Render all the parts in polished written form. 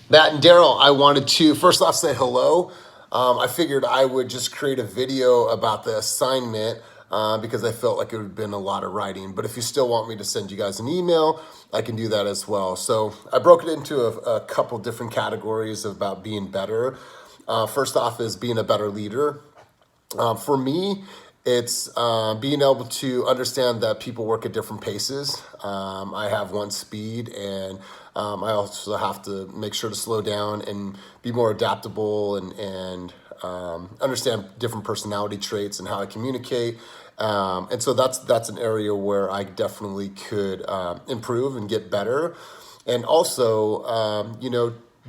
Matt and Daryl, I wanted to first off say hello. I figured I would just create a video about the assignment because I felt like it would have been a lot of writing. But if you still want me to send you guys an email, I can do that as well. So I broke it into a couple different categories about being better. First off is being a better leader. For me, it's being able to understand that people work at different paces. I have one speed, and I also have to make sure to slow down and be more adaptable and understand different personality traits and how I communicate. And so that's an area where I definitely could improve and get better. And also,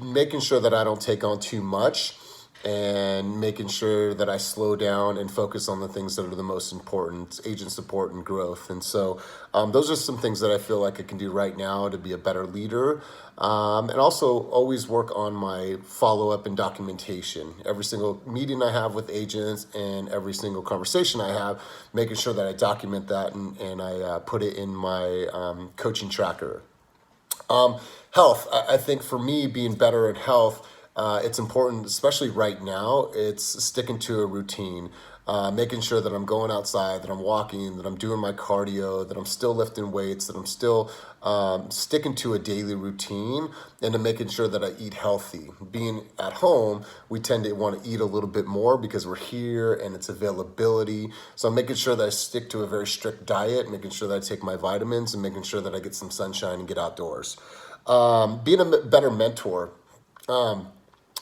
making sure that I don't take on too much and making sure that I slow down and focus on the things that are the most important, agent support and growth. And so those are some things that I feel like I can do right now to be a better leader. And also always work on my follow-up and documentation. Every single meeting I have with agents and every single conversation I have, making sure that I document that and I put it in my coaching tracker. Health, I think for me, being better at health, it's important, especially right now, it's sticking to a routine, making sure that I'm going outside, that I'm walking, that I'm doing my cardio, that I'm still lifting weights, that I'm still sticking to a daily routine, and to making sure that I eat healthy. Being at home, we tend to want to eat a little bit more because we're here and it's availability. So I'm making sure that I stick to a very strict diet, making sure that I take my vitamins, and making sure that I get some sunshine and get outdoors. Being a better mentor.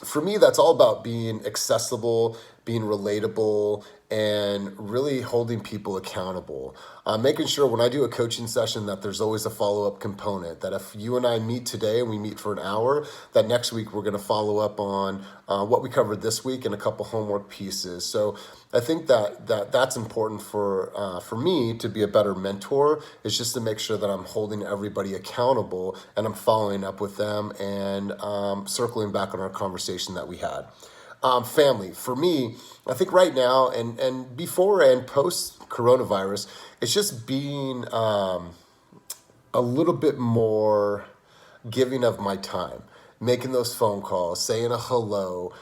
For me, that's all about being accessible, being relatable, and really holding people accountable. Making sure when I do a coaching session that there's always a follow-up component, that if you and I meet today and we meet for an hour, that next week we're going to follow up on what we covered this week and a couple homework pieces. So I think that's important for me to be a better mentor, is just to make sure that I'm holding everybody accountable and I'm following up with them and circling back on our conversation that we had. Family, for me, I think right now and before and post coronavirus, it's just being a little bit more giving of my time, making those phone calls, saying a hello,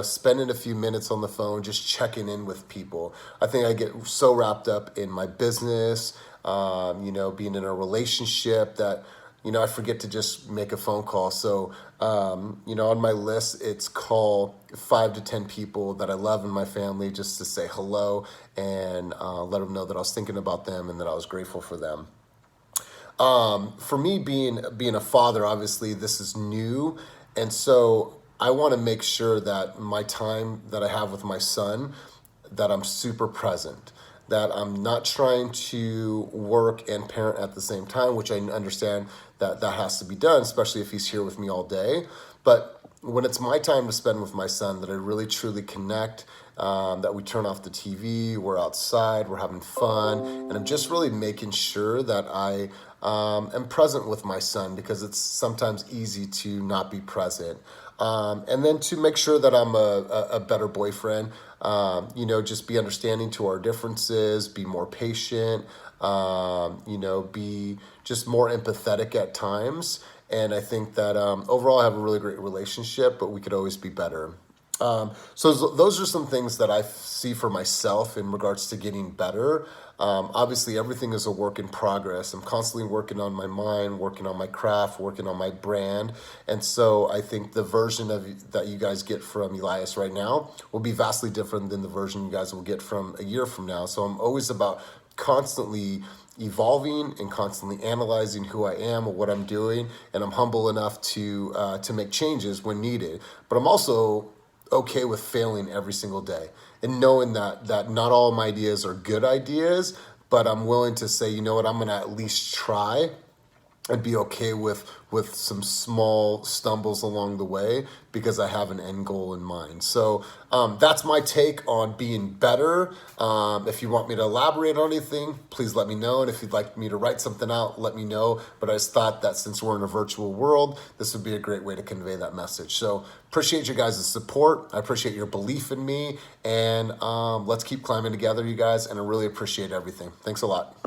spending a few minutes on the phone, just checking in with people. I think I get so wrapped up in my business, being in a relationship that, I forget to just make a phone call. So, on my list, it's call 5 to 10 people that I love in my family just to say hello and let them know that I was thinking about them and that I was grateful for them. For me, being a father, obviously this is new, and so I want to make sure that my time that I have with my son, that I'm super present, that I'm not trying to work and parent at the same time, which I understand that has to be done, especially if he's here with me all day. But when it's my time to spend with my son, that I really truly connect, that we turn off the TV, we're outside, we're having fun, and I'm just really making sure that I am present with my son, because it's sometimes easy to not be present. And then to make sure that I'm a better boyfriend, just be understanding to our differences, be more patient, be just more empathetic at times. And I think that overall I have a really great relationship, but we could always be better. So those are some things that I see for myself in regards to getting better. Obviously, everything is a work in progress. I'm constantly working on my mind, working on my craft, working on my brand. And so I think the version that you guys get from Elias right now will be vastly different than the version you guys will get from a year from now. So I'm always about constantly evolving and constantly analyzing who I am and what I'm doing. And I'm humble enough to make changes when needed. But I'm also okay with failing every single day and knowing that not all of my ideas are good ideas, but I'm willing to say, you know what, I'm going to at least try and be okay with some small stumbles along the way, because I have an end goal in mind. So that's my take on being better. If you want me to elaborate on anything, please let me know. And if you'd like me to write something out, let me know. But I just thought that since we're in a virtual world, this would be a great way to convey that message. So appreciate you guys' support. I appreciate your belief in me. And let's keep climbing together, you guys. And I really appreciate everything. Thanks a lot.